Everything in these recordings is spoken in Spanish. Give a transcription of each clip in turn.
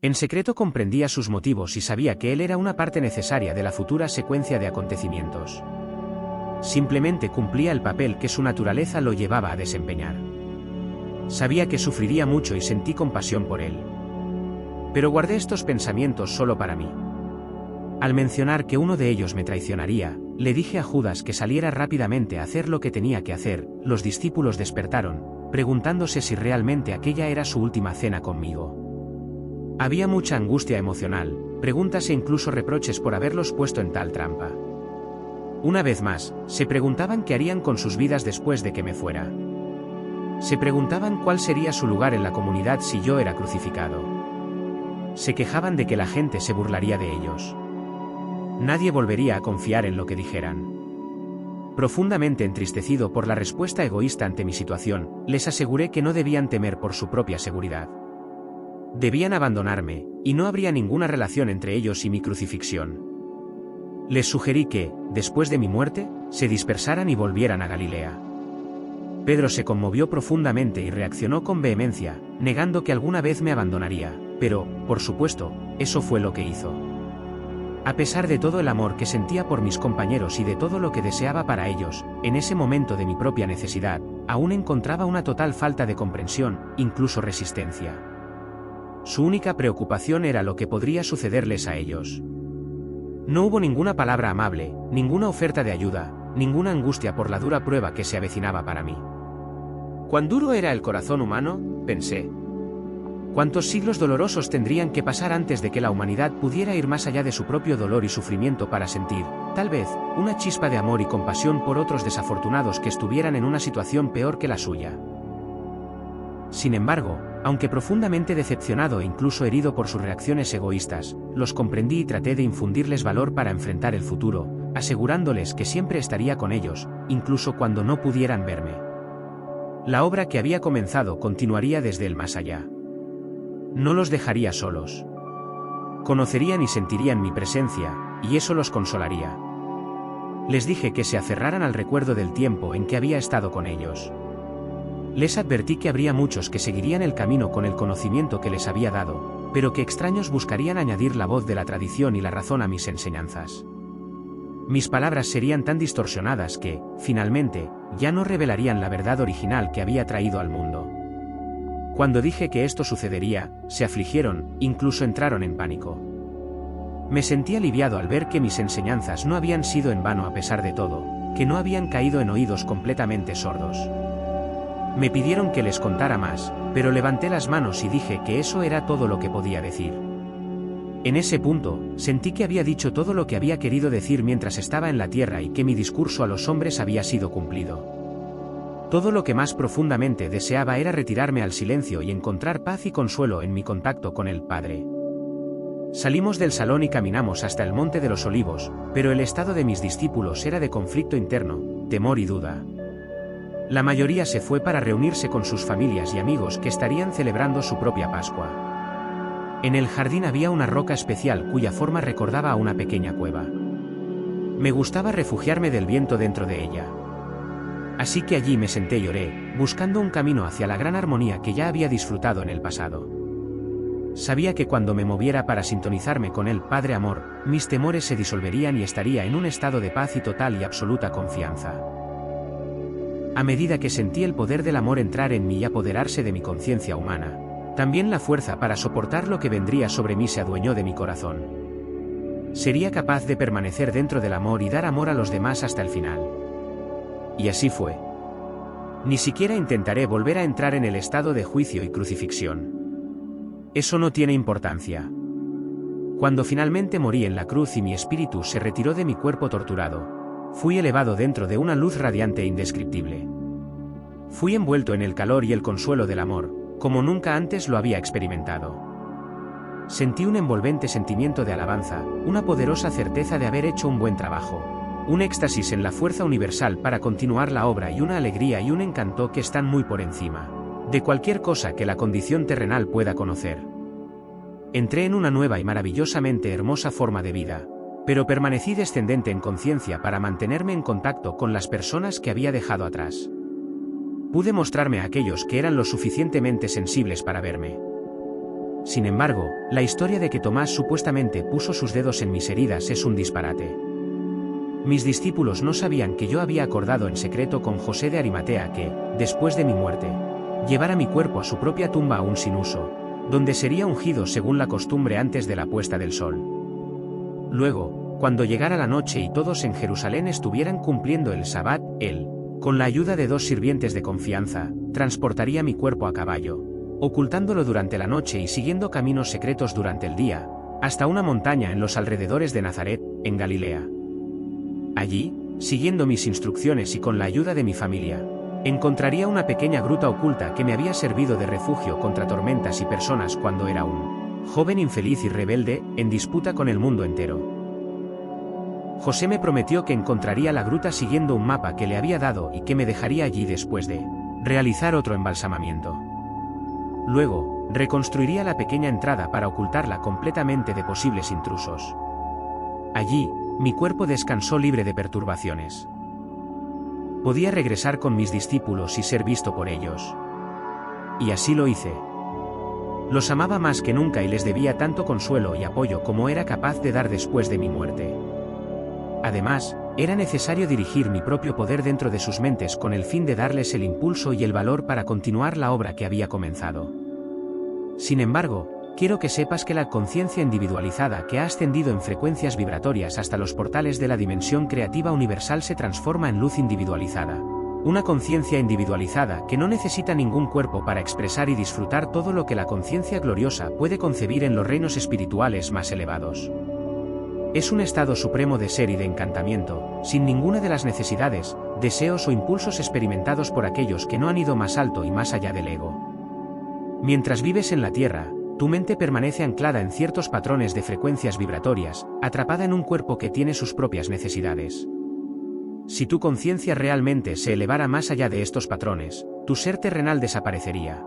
En secreto comprendía sus motivos y sabía que él era una parte necesaria de la futura secuencia de acontecimientos. Simplemente cumplía el papel que su naturaleza lo llevaba a desempeñar. Sabía que sufriría mucho y sentí compasión por él. Pero guardé estos pensamientos solo para mí. Al mencionar que uno de ellos me traicionaría, le dije a Judas que saliera rápidamente a hacer lo que tenía que hacer. Los discípulos despertaron, preguntándose si realmente aquella era su última cena conmigo. Había mucha angustia emocional, preguntas e incluso reproches por haberlos puesto en tal trampa. Una vez más, se preguntaban qué harían con sus vidas después de que me fuera. Se preguntaban cuál sería su lugar en la comunidad si yo era crucificado. Se quejaban de que la gente se burlaría de ellos. Nadie volvería a confiar en lo que dijeran. Profundamente entristecido por la respuesta egoísta ante mi situación, les aseguré que no debían temer por su propia seguridad. Debían abandonarme, y no habría ninguna relación entre ellos y mi crucifixión. Les sugerí que, después de mi muerte, se dispersaran y volvieran a Galilea. Pedro se conmovió profundamente y reaccionó con vehemencia, negando que alguna vez me abandonaría, pero, por supuesto, eso fue lo que hizo. A pesar de todo el amor que sentía por mis compañeros y de todo lo que deseaba para ellos, en ese momento de mi propia necesidad, aún encontraba una total falta de comprensión, incluso resistencia. Su única preocupación era lo que podría sucederles a ellos. No hubo ninguna palabra amable, ninguna oferta de ayuda, ninguna angustia por la dura prueba que se avecinaba para mí. ¿Cuán duro era el corazón humano?, pensé. ¿Cuántos siglos dolorosos tendrían que pasar antes de que la humanidad pudiera ir más allá de su propio dolor y sufrimiento para sentir, tal vez, una chispa de amor y compasión por otros desafortunados que estuvieran en una situación peor que la suya? Sin embargo, aunque profundamente decepcionado e incluso herido por sus reacciones egoístas, los comprendí y traté de infundirles valor para enfrentar el futuro, asegurándoles que siempre estaría con ellos, incluso cuando no pudieran verme. La obra que había comenzado continuaría desde el más allá. No los dejaría solos. Conocerían y sentirían mi presencia, y eso los consolaría. Les dije que se aferraran al recuerdo del tiempo en que había estado con ellos. Les advertí que habría muchos que seguirían el camino con el conocimiento que les había dado, pero que extraños buscarían añadir la voz de la tradición y la razón a mis enseñanzas. Mis palabras serían tan distorsionadas que, finalmente, ya no revelarían la verdad original que había traído al mundo. Cuando dije que esto sucedería, se afligieron, incluso entraron en pánico. Me sentí aliviado al ver que mis enseñanzas no habían sido en vano a pesar de todo, que no habían caído en oídos completamente sordos. Me pidieron que les contara más, pero levanté las manos y dije que eso era todo lo que podía decir. En ese punto, sentí que había dicho todo lo que había querido decir mientras estaba en la tierra y que mi discurso a los hombres había sido cumplido. Todo lo que más profundamente deseaba era retirarme al silencio y encontrar paz y consuelo en mi contacto con el Padre. Salimos del salón y caminamos hasta el Monte de los Olivos, pero el estado de mis discípulos era de conflicto interno, temor y duda. La mayoría se fue para reunirse con sus familias y amigos que estarían celebrando su propia Pascua. En el jardín había una roca especial cuya forma recordaba a una pequeña cueva. Me gustaba refugiarme del viento dentro de ella. Así que allí me senté y oré, buscando un camino hacia la gran armonía que ya había disfrutado en el pasado. Sabía que cuando me moviera para sintonizarme con el Padre Amor, mis temores se disolverían y estaría en un estado de paz y total y absoluta confianza. A medida que sentí el poder del amor entrar en mí y apoderarse de mi conciencia humana, también la fuerza para soportar lo que vendría sobre mí se adueñó de mi corazón. Sería capaz de permanecer dentro del amor y dar amor a los demás hasta el final. Y así fue. Ni siquiera intentaré volver a entrar en el estado de juicio y crucifixión. Eso no tiene importancia. Cuando finalmente morí en la cruz y mi espíritu se retiró de mi cuerpo torturado, fui elevado dentro de una luz radiante e indescriptible. Fui envuelto en el calor y el consuelo del amor, como nunca antes lo había experimentado. Sentí un envolvente sentimiento de alabanza, una poderosa certeza de haber hecho un buen trabajo, un éxtasis en la fuerza universal para continuar la obra y una alegría y un encanto que están muy por encima de cualquier cosa que la condición terrenal pueda conocer. Entré en una nueva y maravillosamente hermosa forma de vida, pero permanecí descendente en conciencia para mantenerme en contacto con las personas que había dejado atrás. Pude mostrarme a aquellos que eran lo suficientemente sensibles para verme. Sin embargo, la historia de que Tomás supuestamente puso sus dedos en mis heridas es un disparate. Mis discípulos no sabían que yo había acordado en secreto con José de Arimatea que, después de mi muerte, llevara mi cuerpo a su propia tumba aún sin uso, donde sería ungido según la costumbre antes de la puesta del sol. Luego, cuando llegara la noche y todos en Jerusalén estuvieran cumpliendo el Sabbat, él, con la ayuda de 2 sirvientes de confianza, transportaría mi cuerpo a caballo, ocultándolo durante la noche y siguiendo caminos secretos durante el día, hasta una montaña en los alrededores de Nazaret, en Galilea. Allí, siguiendo mis instrucciones y con la ayuda de mi familia, encontraría una pequeña gruta oculta que me había servido de refugio contra tormentas y personas cuando era un joven infeliz y rebelde, en disputa con el mundo entero. José me prometió que encontraría la gruta siguiendo un mapa que le había dado y que me dejaría allí después de realizar otro embalsamamiento. Luego, reconstruiría la pequeña entrada para ocultarla completamente de posibles intrusos. Allí, mi cuerpo descansó libre de perturbaciones. Podía regresar con mis discípulos y ser visto por ellos. Y así lo hice. Los amaba más que nunca y les debía tanto consuelo y apoyo como era capaz de dar después de mi muerte. Además, era necesario dirigir mi propio poder dentro de sus mentes con el fin de darles el impulso y el valor para continuar la obra que había comenzado. Sin embargo, quiero que sepas que la conciencia individualizada que ha ascendido en frecuencias vibratorias hasta los portales de la dimensión creativa universal se transforma en luz individualizada. Una conciencia individualizada que no necesita ningún cuerpo para expresar y disfrutar todo lo que la conciencia gloriosa puede concebir en los reinos espirituales más elevados. Es un estado supremo de ser y de encantamiento, sin ninguna de las necesidades, deseos o impulsos experimentados por aquellos que no han ido más alto y más allá del ego. Mientras vives en la Tierra, tu mente permanece anclada en ciertos patrones de frecuencias vibratorias, atrapada en un cuerpo que tiene sus propias necesidades. Si tu conciencia realmente se elevara más allá de estos patrones, tu ser terrenal desaparecería.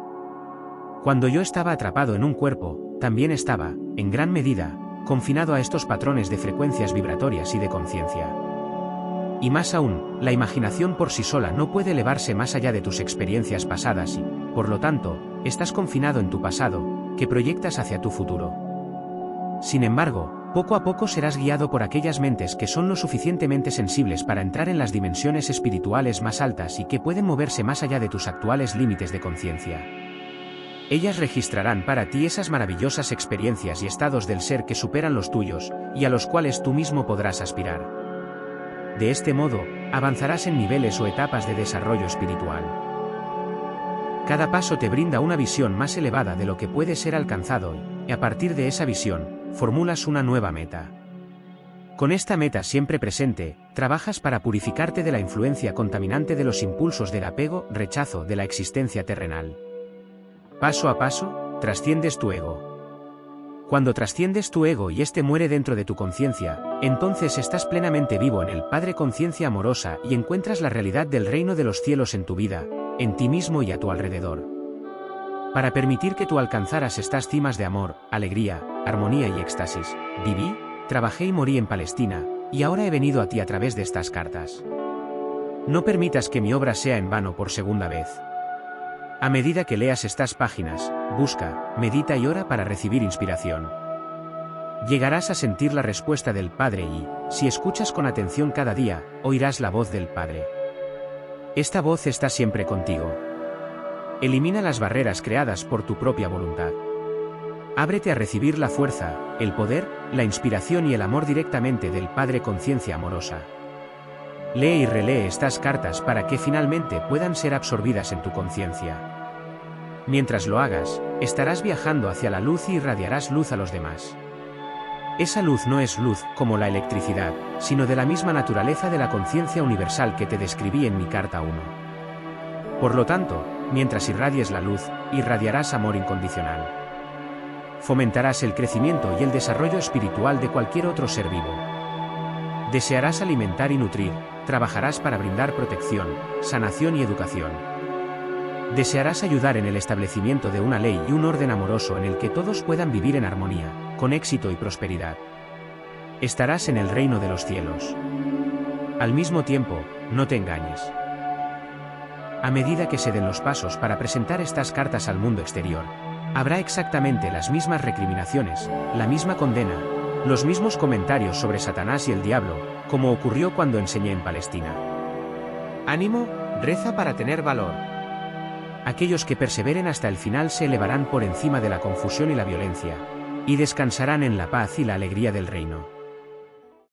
Cuando yo estaba atrapado en un cuerpo, también estaba, en gran medida, confinado a estos patrones de frecuencias vibratorias y de conciencia. Y más aún, la imaginación por sí sola no puede elevarse más allá de tus experiencias pasadas y, por lo tanto, estás confinado en tu pasado, que proyectas hacia tu futuro. Sin embargo, poco a poco serás guiado por aquellas mentes que son lo suficientemente sensibles para entrar en las dimensiones espirituales más altas y que pueden moverse más allá de tus actuales límites de conciencia. Ellas registrarán para ti esas maravillosas experiencias y estados del ser que superan los tuyos, y a los cuales tú mismo podrás aspirar. De este modo, avanzarás en niveles o etapas de desarrollo espiritual. Cada paso te brinda una visión más elevada de lo que puede ser alcanzado y, a partir de esa visión, formulas una nueva meta. Con esta meta siempre presente, trabajas para purificarte de la influencia contaminante de los impulsos del apego, rechazo de la existencia terrenal. Paso a paso, trasciendes tu ego. Cuando trasciendes tu ego y éste muere dentro de tu conciencia, entonces estás plenamente vivo en el Padre Conciencia Amorosa y encuentras la realidad del reino de los cielos en tu vida, en ti mismo y a tu alrededor. Para permitir que tú alcanzaras estas cimas de amor, alegría, armonía y éxtasis, viví, trabajé y morí en Palestina, y ahora he venido a ti a través de estas cartas. No permitas que mi obra sea en vano por segunda vez. A medida que leas estas páginas, busca, medita y ora para recibir inspiración. Llegarás a sentir la respuesta del Padre y, si escuchas con atención cada día, oirás la voz del Padre. Esta voz está siempre contigo. Elimina las barreras creadas por tu propia voluntad. Ábrete a recibir la fuerza, el poder, la inspiración y el amor directamente del Padre Conciencia Amorosa. Lee y relee estas cartas para que finalmente puedan ser absorbidas en tu conciencia. Mientras lo hagas, estarás viajando hacia la luz y irradiarás luz a los demás. Esa luz no es luz como la electricidad, sino de la misma naturaleza de la conciencia universal que te describí en mi carta 1. Por lo tanto, mientras irradies la luz, irradiarás amor incondicional. Fomentarás el crecimiento y el desarrollo espiritual de cualquier otro ser vivo. Desearás alimentar y nutrir, trabajarás para brindar protección, sanación y educación. Desearás ayudar en el establecimiento de una ley y un orden amoroso en el que todos puedan vivir en armonía, con éxito y prosperidad. Estarás en el reino de los cielos. Al mismo tiempo, no te engañes. A medida que se den los pasos para presentar estas cartas al mundo exterior, Habrá exactamente las mismas recriminaciones, la misma condena, los mismos comentarios sobre Satanás y el diablo, como ocurrió cuando enseñé en Palestina. Ánimo, reza para tener valor. Aquellos que perseveren hasta el final se elevarán por encima de la confusión y la violencia, y descansarán en la paz y la alegría del reino.